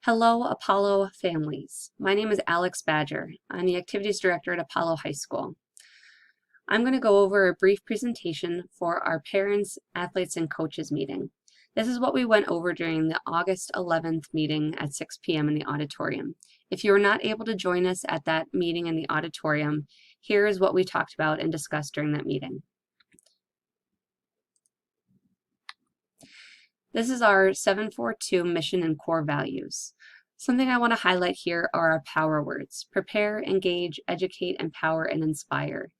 Hello, Apollo families. My name is Alex Badger. I'm the Activities Director at Apollo High School. I'm going to go over a brief presentation for our Parents, Athletes, and Coaches meeting. This is what we went over during the August 11th meeting at 6 p.m. in the auditorium. If you were not able to join us at that meeting in the auditorium, here is what we talked about and discussed during that meeting. This is our 742 mission and core values. Something I want to highlight here are our power words: prepare, engage, educate, empower, and inspire.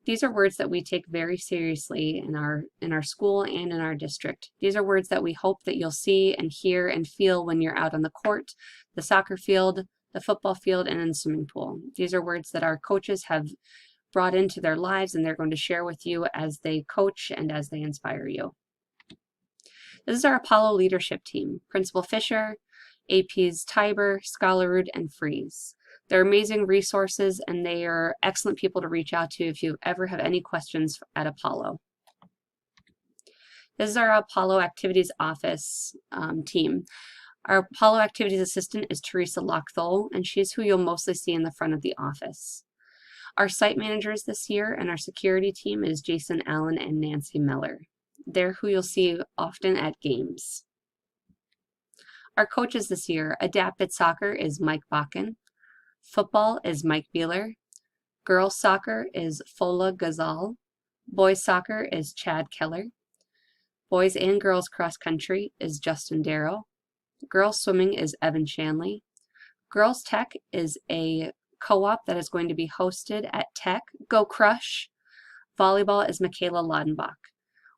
These are words that we take very seriously in our school and in our district. These are words that we hope that you'll see and hear and feel when you're out on the court, the soccer field, the football field, and in the swimming pool. These are words that our coaches have brought into their lives and they're going to share with you as they coach and as they inspire you. This is our Apollo leadership team: Principal Fisher, APs Tiber, Scholarud, and Fries. They're amazing resources and they are excellent people to reach out to if you ever have any questions at Apollo. This is our Apollo Activities Office team. Our Apollo Activities Assistant is Teresa Lockthole, and she's who you'll mostly see in the front of the office. Our site managers this year and our security team is Jason Allen and Nancy Miller. They're who you'll see often at games. Our coaches this year: Adapted Soccer is Mike Bakken. Football is Mike Beeler. Girls Soccer is Fola Gazal. Boys Soccer is Chad Keller. Boys and Girls Cross Country is Justin Darrow. Girls Swimming is Evan Shanley. Girls Tech is a co-op that is going to be hosted at Tech. Go Crush! Volleyball is Michaela Laudenbach.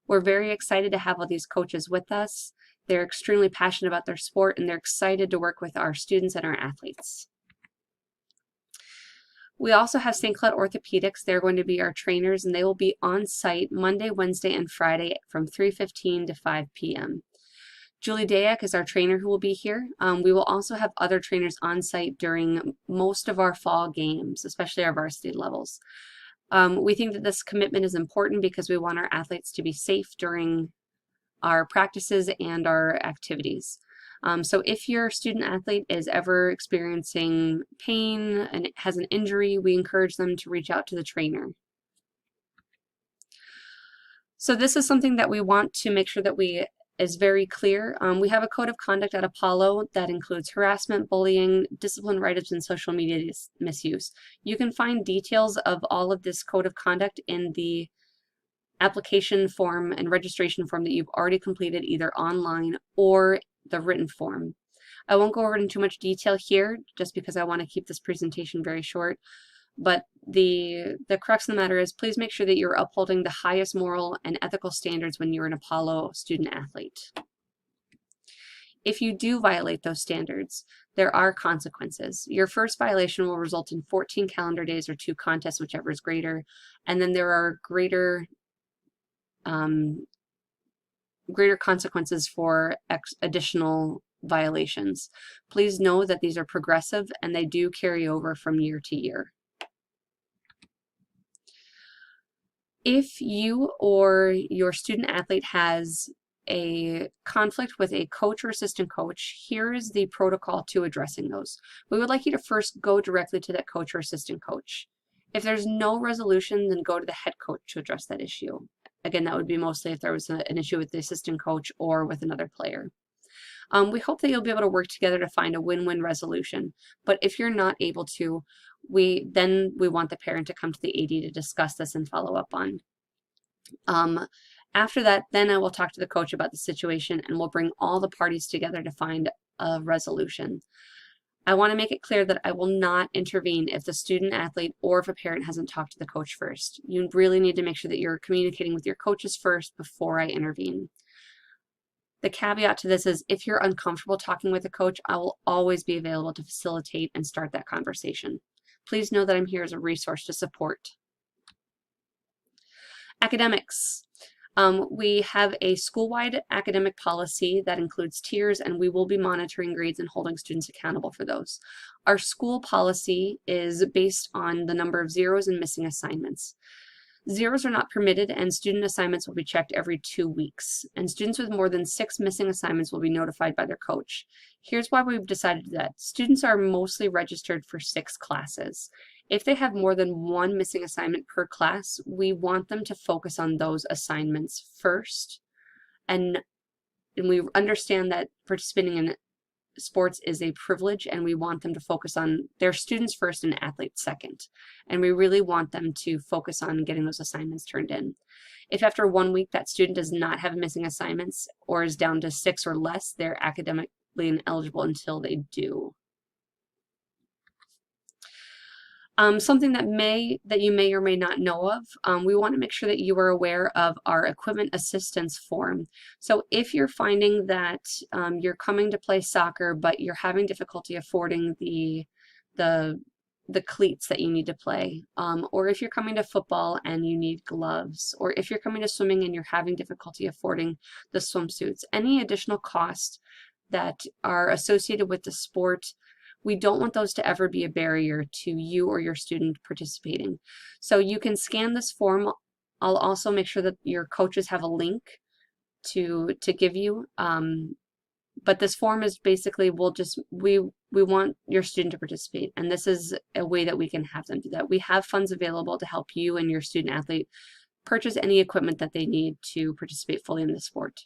We're very excited to have all these coaches with us. They're extremely passionate about their sport and they're excited to work with our students and our athletes. We also have St. Cloud Orthopedics. They're going to be our trainers and they will be on site Monday, Wednesday, and Friday from 3:15 to 5 p.m. Julie Dayak is our trainer who will be here. We will also have other trainers on site during most of our fall games, especially our varsity levels. We think that this commitment is important because we want our athletes to be safe during our practices and our activities. So if your student athlete is ever experiencing pain and has an injury, we encourage them to reach out to the trainer. So this is something that we want to make sure that is very clear. We have a code of conduct at Apollo that includes harassment, bullying, discipline write-ups, and social media misuse. You can find details of all of this code of conduct in the application form and registration form that you've already completed either online or the written form. I won't go over it in too much detail here just because I want to keep this presentation very short. But the crux of the matter is, please make sure that you're upholding the highest moral and ethical standards when you're an Apollo student athlete. If you do violate those standards, there are consequences. Your first violation will result in 14 calendar days or 2 contests, whichever is greater. And then there are greater consequences for additional violations. Please know that these are progressive and they do carry over from year to year. If you or your student athlete has a conflict with a coach or assistant coach, here is the protocol to addressing those. We would like you to first go directly to that coach or assistant coach. If there's no resolution, then go to the head coach to address that issue. Again, that would be mostly if there was an issue with the assistant coach or with another player. We hope that you'll be able to work together to find a win-win resolution. But if you're not able to, we want the parent to come to the AD to discuss this and follow up on. After that, then I will talk to the coach about the situation and we'll bring all the parties together to find a resolution. I want to make it clear that I will not intervene if the student athlete or if a parent hasn't talked to the coach first. You really need to make sure that you're communicating with your coaches first before I intervene. The caveat to this is if you're uncomfortable talking with a coach, I will always be available to facilitate and start that conversation. Please know that I'm here as a resource to support. Academics. We have a school-wide academic policy that includes tiers, and we will be monitoring grades and holding students accountable for those. Our school policy is based on the number of zeros and missing assignments. Zeros are not permitted, and student assignments will be checked every 2 weeks. And students with more than 6 missing assignments will be notified by their coach. Here's why we've decided that. Students are mostly registered for 6 classes. If they have more than 1 missing assignment per class, we want them to focus on those assignments first. And we understand that participating in sports is a privilege, and we want them to focus on their students first and athletes second. And we really want them to focus on getting those assignments turned in. If after 1 week that student does not have missing assignments or is down to 6 or less, they're academically ineligible until they do. Something that you may or may not know of, we want to make sure that you are aware of our equipment assistance form. So if you're finding that you're coming to play soccer, but you're having difficulty affording the cleats that you need to play, or if you're coming to football and you need gloves, or if you're coming to swimming and you're having difficulty affording the swimsuits, any additional costs that are associated with the sport, we don't want those to ever be a barrier to you or your student participating. So you can scan this form. I'll also make sure that your coaches have a link to give you. But this form is basically, we want your student to participate, and this is a way that we can have them do that. We have funds available to help you and your student athlete purchase any equipment that they need to participate fully in the sport.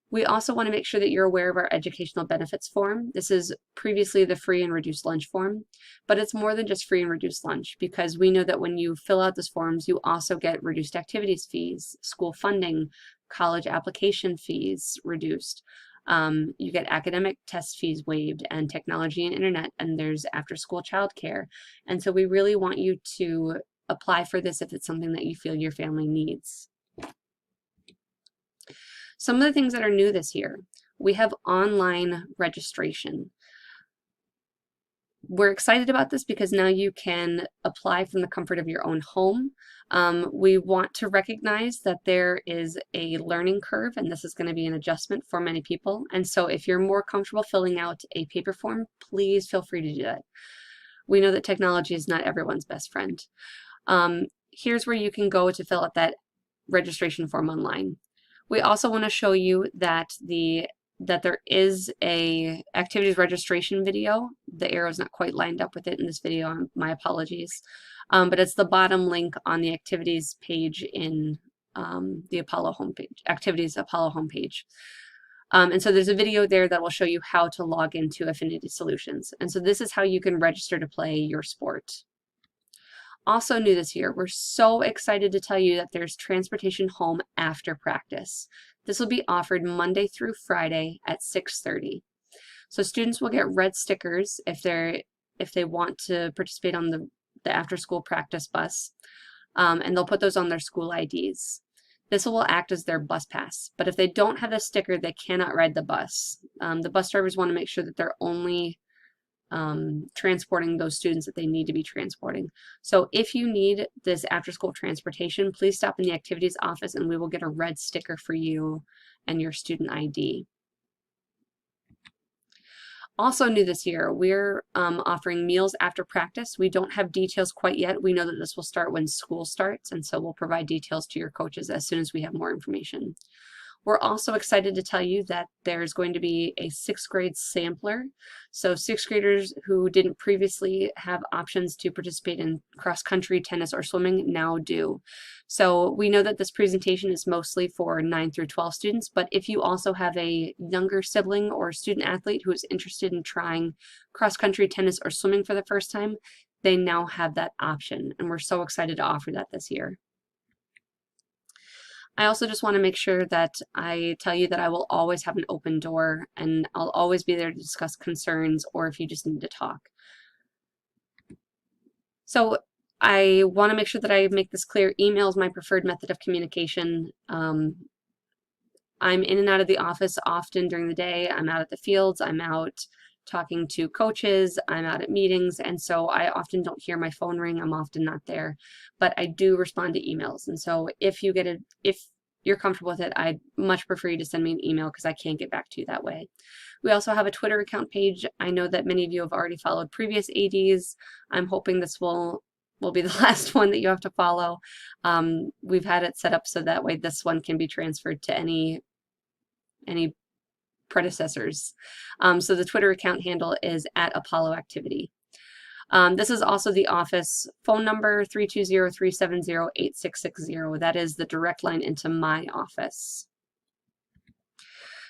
We also want to make sure that you're aware of our educational benefits form. This is previously the free and reduced lunch form, but it's more than just free and reduced lunch, because we know that when you fill out those forms, you also get reduced activities fees, school funding, college application fees reduced. You get academic test fees waived, and technology and internet, and there's after-school childcare. And so we really want you to apply for this if it's something that you feel your family needs. Some of the things that are new this year: we have online registration. We're excited about this because now you can apply from the comfort of your own home. We want to recognize that there is a learning curve, and this is going to be an adjustment for many people. And so if you're more comfortable filling out a paper form, please feel free to do that. We know that technology is not everyone's best friend. Here's where you can go to fill out that registration form online. We also want to show you that there is a activities registration video. The arrow's not quite lined up with it in this video, my apologies. But it's the bottom link on the activities page in the Apollo homepage, activities Apollo homepage. And so there's a video there that will show you how to log into Affinity Solutions. And so this is how you can register to play your sport. Also new this year, we're so excited to tell you that there's transportation home after practice. This will be offered Monday through Friday at 6:30. So students will get red stickers if they want to participate on the after-school practice bus, and they'll put those on their school IDs. This will act as their bus pass, but if they don't have the sticker, they cannot ride the bus. The bus drivers want to make sure that they're only transporting those students that they need to be transporting. So if you need this after-school transportation, please stop in the activities office and we will get a red sticker for you and your student ID. Also new this year, we're offering meals after practice. We don't have details quite yet. We know that this will start when school starts, and so we'll provide details to your coaches as soon as we have more information. We're also excited to tell you that there's going to be a 6th grade sampler. So 6th graders who didn't previously have options to participate in cross-country, tennis, or swimming now do. So we know that this presentation is mostly for 9 through 12 students, but if you also have a younger sibling or student athlete who is interested in trying cross-country, tennis, or swimming for the first time, they now have that option, and we're so excited to offer that this year. I also just want to make sure that I tell you that I will always have an open door, and I'll always be there to discuss concerns or if you just need to talk. So I want to make sure that I make this clear. Email is my preferred method of communication. I'm in and out of the office often during the day. I'm out at the fields. I'm out talking to coaches. I'm out at meetings. And so I often don't hear my phone ring. I'm often not there, but I do respond to emails. And so if you're comfortable with it, I'd much prefer you to send me an email because I can't get back to you that way. We also have a Twitter account page. I know that many of you have already followed previous ADs. I'm hoping this will will be the last one that you have to follow. We've had it set up so that way this one can be transferred to any predecessors. So the Twitter account handle is @ApolloActivity. This is also the office phone number, 320-370-8660. That is the direct line into my office.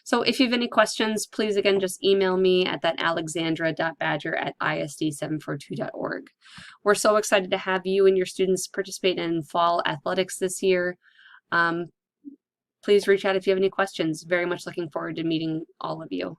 So if you have any questions, please again just email me at that alexandra.badger@isd742.org. We're so excited to have you and your students participate in fall athletics this year. Please reach out if you have any questions. Very much looking forward to meeting all of you.